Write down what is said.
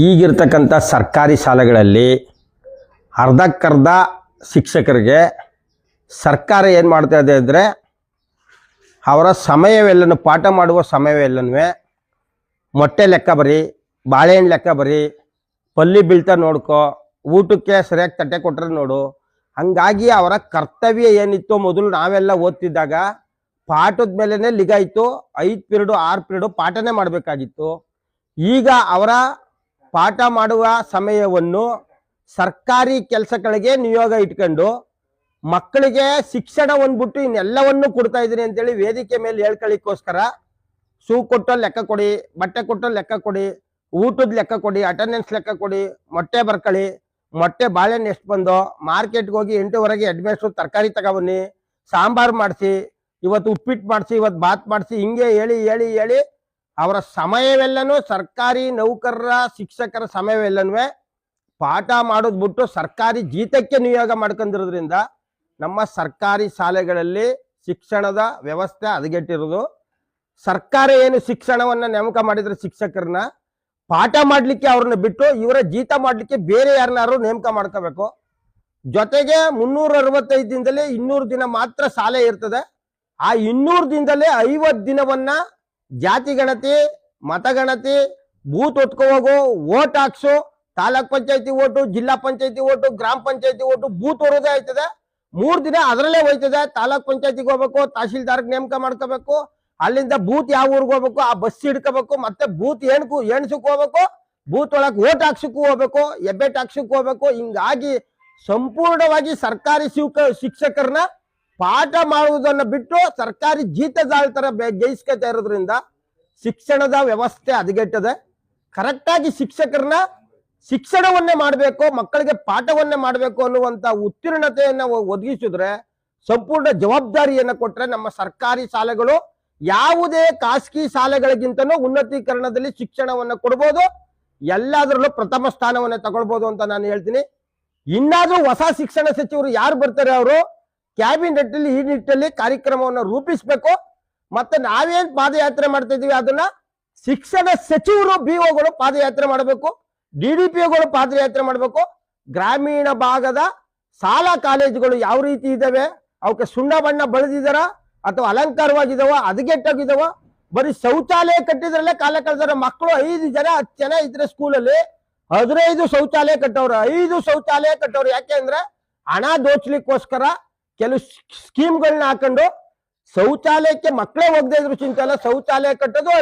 ಈಗಿರ್ತಕ್ಕಂಥ ಸರ್ಕಾರಿ ಶಾಲೆಗಳಲ್ಲಿ ಅರ್ಧಕ್ಕರ್ಧ ಶಿಕ್ಷಕರಿಗೆ ಸರ್ಕಾರ ಏನು ಮಾಡ್ತಾ ಇದೆ ಅಂದರೆ ಅವರ ಸಮಯವೆಲ್ಲನೂ ಪಾಠ ಮಾಡುವ ಸಮಯವೆಲ್ಲನೂ ಮೊಟ್ಟೆ ಲೆಕ್ಕ ಬರಿ, ಬಾಳೆಹಣ್ಣು ಲೆಕ್ಕ ಬರಿ, ಪಲ್ಲಿ ಬೀಳ್ತಾ ನೋಡ್ಕೊ, ಊಟಕ್ಕೆ ಸರಿಯಾಗಿ ತಟ್ಟೆ ಕೊಟ್ಟರೆ ನೋಡು. ಹಂಗಾಗಿ ಅವರ ಕರ್ತವ್ಯ ಏನಿತ್ತು ಮೊದಲು ನಾವೆಲ್ಲ ಓದ್ತಿದ್ದಾಗ ಪಾಠದ ಮೇಲೇ ನಿಗಾ ಇತ್ತು. 5 ಪೀರಿಯಡು 6 ಪೀರಿಯಡು ಪಾಠನೇ ಮಾಡಬೇಕಾಗಿತ್ತು. ಈಗ ಅವರ ಪಾಠ ಮಾಡುವ ಸಮಯವನ್ನು ಸರ್ಕಾರಿ ಕೆಲಸಗಳಿಗೆ ನಿಯೋಗ ಇಟ್ಕೊಂಡು ಮಕ್ಕಳಿಗೆ ಶಿಕ್ಷಣ ಒಂದ್ಬಿಟ್ಟು ಇನ್ನೆಲ್ಲವನ್ನೂ ಕೊಡ್ತಾ ಇದ್ದೀನಿ ಅಂತೇಳಿ ವೇದಿಕೆ ಮೇಲೆ ಹೇಳ್ಕೊಳ್ಳಿಕ್ಕೋಸ್ಕರ ಶೂ ಕೊಟ್ಟೋ ಲೆಕ್ಕ ಕೊಡಿ, ಬಟ್ಟೆ ಕೊಟ್ಟೋ ಲೆಕ್ಕ ಕೊಡಿ, ಊಟದ ಲೆಕ್ಕ ಕೊಡಿ, ಅಟೆಂಡೆನ್ಸ್ ಲೆಕ್ಕ ಕೊಡಿ, ಮೊಟ್ಟೆ ಬರ್ಕೊಳ್ಳಿ, ಮೊಟ್ಟೆ ಬಾಳೆಹಣ್ಣು ಎಷ್ಟು ಬಂದೋ, ಮಾರ್ಕೆಟ್ಗೆ ಹೋಗಿ 8:15 ಹೆಡ್ಮೇಸ್ಟ್ರು ತರಕಾರಿ ತಗೊಬನ್ನಿ, ಸಾಂಬಾರು ಮಾಡಿಸಿ, ಇವತ್ತು ಉಪ್ಪಿಟ್ಟು ಮಾಡಿಸಿ, ಇವತ್ತು ಬಾತ್ ಮಾಡಿಸಿ, ಹಿಂಗೆ ಹೇಳಿ ಹೇಳಿ ಹೇಳಿ ಅವರ ಸಮಯವೆಲ್ಲನೂ ಸರ್ಕಾರಿ ನೌಕರರ ಶಿಕ್ಷಕರ ಸಮಯವೆಲ್ಲನೂ ಪಾಠ ಮಾಡೋದು ಬಿಟ್ಟು ಸರ್ಕಾರಿ ಜೀತಕ್ಕೆ ನಿಯೋಗ ಮಾಡ್ಕೊಂಡಿರೋದ್ರಿಂದ ನಮ್ಮ ಸರ್ಕಾರಿ ಶಾಲೆಗಳಲ್ಲಿ ಶಿಕ್ಷಣದ ವ್ಯವಸ್ಥೆ ಹದಗೆಟ್ಟಿರೋದು. ಸರ್ಕಾರ ಏನು ಶಿಕ್ಷಣವನ್ನು ನೇಮಕ ಮಾಡಿದ್ರೆ ಶಿಕ್ಷಕರನ್ನ ಪಾಠ ಮಾಡಲಿಕ್ಕೆ ಅವ್ರನ್ನ ಬಿಟ್ಟು ಇವರ ಜೀತ ಮಾಡಲಿಕ್ಕೆ ಬೇರೆ ಯಾರನ್ನಾರು ನೇಮಕ ಮಾಡ್ಕೋಬೇಕು. ಜೊತೆಗೆ 365 ದಿನದಲ್ಲಿ 200 ದಿನ ಮಾತ್ರ ಶಾಲೆ ಇರ್ತದೆ. ಆ 200 ದಿನದಲ್ಲಿ 50 ದಿನವನ್ನ ಜಾತಿ ಗಣತಿ, ಮತಗಣತಿ, ಬೂತ್ ಹೊತ್ಕೊ ಹೋಗು, ಓಟ್ ಹಾಕ್ಸು, ತಾಲೂಕ್ ಪಂಚಾಯತಿ ಓಟು, ಜಿಲ್ಲಾ ಪಂಚಾಯತಿ ಓಟು, ಗ್ರಾಮ ಪಂಚಾಯತಿ ಓಟು, ಬೂತ್ ಹೊರೋದೇ ಆಯ್ತದೆ. 3 ದಿನ ಅದರಲ್ಲೇ ಹೋಯ್ತದೆ. ತಾಲೂಕ್ ಪಂಚಾಯತಿಗೆ ಹೋಗ್ಬೇಕು, ತಹಶೀಲ್ದಾರ್ಗೆ ನೇಮಕ ಮಾಡ್ಕೋಬೇಕು, ಅಲ್ಲಿಂದ ಬೂತ್ ಯಾವ ಊರಿಗೆ ಹೋಗ್ಬೇಕು, ಆ ಬಸ್ ಹಿಡ್ಕೋಬೇಕು, ಮತ್ತೆ ಬೂತ್ ಎಣ್ಸಕ್ ಹೋಗ್ಬೇಕು, ಬೂತ್ ಒಳಗೆ ಓಟ್ ಹಾಕ್ಸಕ್ಕೂ ಹೋಗ್ಬೇಕು, ಎಬ್ಬೆಟ್ ಹಾಕ್ಸಕ್ಕೂ ಹೋಗ್ಬೇಕು. ಹಿಂಗಾಗಿ ಸಂಪೂರ್ಣವಾಗಿ ಸರ್ಕಾರಿ ಶಿಕ್ಷಕರನ್ನ ಪಾಠ ಮಾಡುವುದನ್ನ ಬಿಟ್ಟು ಸರ್ಕಾರಿ ಜೀತದಾಳ ತರ ಜಯಿಸ್ಕೊತಾ ಇರೋದ್ರಿಂದ ಶಿಕ್ಷಣದ ವ್ಯವಸ್ಥೆ ಹದಗೆಟ್ಟದೆ. ಕರೆಕ್ಟಾಗಿ ಶಿಕ್ಷಕರನ್ನ ಶಿಕ್ಷಣವನ್ನೇ ಮಾಡಬೇಕು, ಮಕ್ಕಳಿಗೆ ಪಾಠವನ್ನೇ ಮಾಡಬೇಕು ಅನ್ನುವಂತ ಉತ್ತೀರ್ಣತೆಯನ್ನ ಒದಗಿಸಿದ್ರೆ, ಸಂಪೂರ್ಣ ಜವಾಬ್ದಾರಿಯನ್ನ ಕೊಟ್ರೆ ನಮ್ಮ ಸರ್ಕಾರಿ ಶಾಲೆಗಳು ಯಾವುದೇ ಖಾಸಗಿ ಶಾಲೆಗಳಿಗಿಂತನೂ ಉನ್ನತೀಕರಣದಲ್ಲಿ ಶಿಕ್ಷಣವನ್ನ ಕೊಡ್ಬೋದು, ಎಲ್ಲದರಲ್ಲೂ ಪ್ರಥಮ ಸ್ಥಾನವನ್ನ ತಗೊಳ್ಬೋದು ಅಂತ ನಾನು ಹೇಳ್ತೀನಿ. ಇನ್ನಾದ್ರೂ ಹೊಸ ಶಿಕ್ಷಣ ಸಚಿವರು ಯಾರು ಬರ್ತಾರೆ ಅವರು ಕ್ಯಾಬಿನೆಟ್ ಅಲ್ಲಿ ಈ ನಿಟ್ಟಿನಲ್ಲಿ ಕಾರ್ಯಕ್ರಮವನ್ನು ರೂಪಿಸಬೇಕು. ಮತ್ತೆ ನಾವೇನ್ ಪಾದಯಾತ್ರೆ ಮಾಡ್ತಾ ಇದೀವಿ ಅದನ್ನ ಶಿಕ್ಷಣ ಸಚಿವರು ಬಿಒಗಳು ಪಾದಯಾತ್ರೆ ಮಾಡಬೇಕು, DDPOಗಳು ಪಾದಯಾತ್ರೆ ಮಾಡಬೇಕು. ಗ್ರಾಮೀಣ ಭಾಗದ ಶಾಲಾ ಕಾಲೇಜುಗಳು ಯಾವ ರೀತಿ ಇದಾವೆ, ಅವಕ್ಕೆ ಸುಣ್ಣ ಬಣ್ಣ ಬಳದಿದಾರ ಅಥವಾ ಅಲಂಕಾರವಾಗಿದಾವ, ಹದಗೆಟ್ಟಾಗಿದಾವ, ಬರೀ ಶೌಚಾಲಯ ಕಟ್ಟಿದ್ರಲ್ಲೇ ಕಾಲ ಕಳೆದಾರ. ಮಕ್ಕಳು 5 ಜನ 10 ಜನ ಇದ್ರೆ ಸ್ಕೂಲಲ್ಲಿ 15 ಶೌಚಾಲಯ ಕಟ್ಟವ್ರು, 5 ಶೌಚಾಲಯ ಕಟ್ಟವ್ರು. ಯಾಕೆ ಅಂದ್ರೆ ಹಣ ದೋಚ್ಲಿಕ್ಕೋಸ್ಕರ ಕೆಲವು ಸ್ಕೀಮ್ಗಳನ್ನ ಹಾಕೊಂಡು ಶೌಚಾಲಯಕ್ಕೆ ಮಕ್ಕಳೇ ಹೋಗದೆ ಇದ್ರು ಚಿಂತೆ ಇಲ್ಲ, ಶೌಚಾಲಯ ಕಟ್ಟೋದು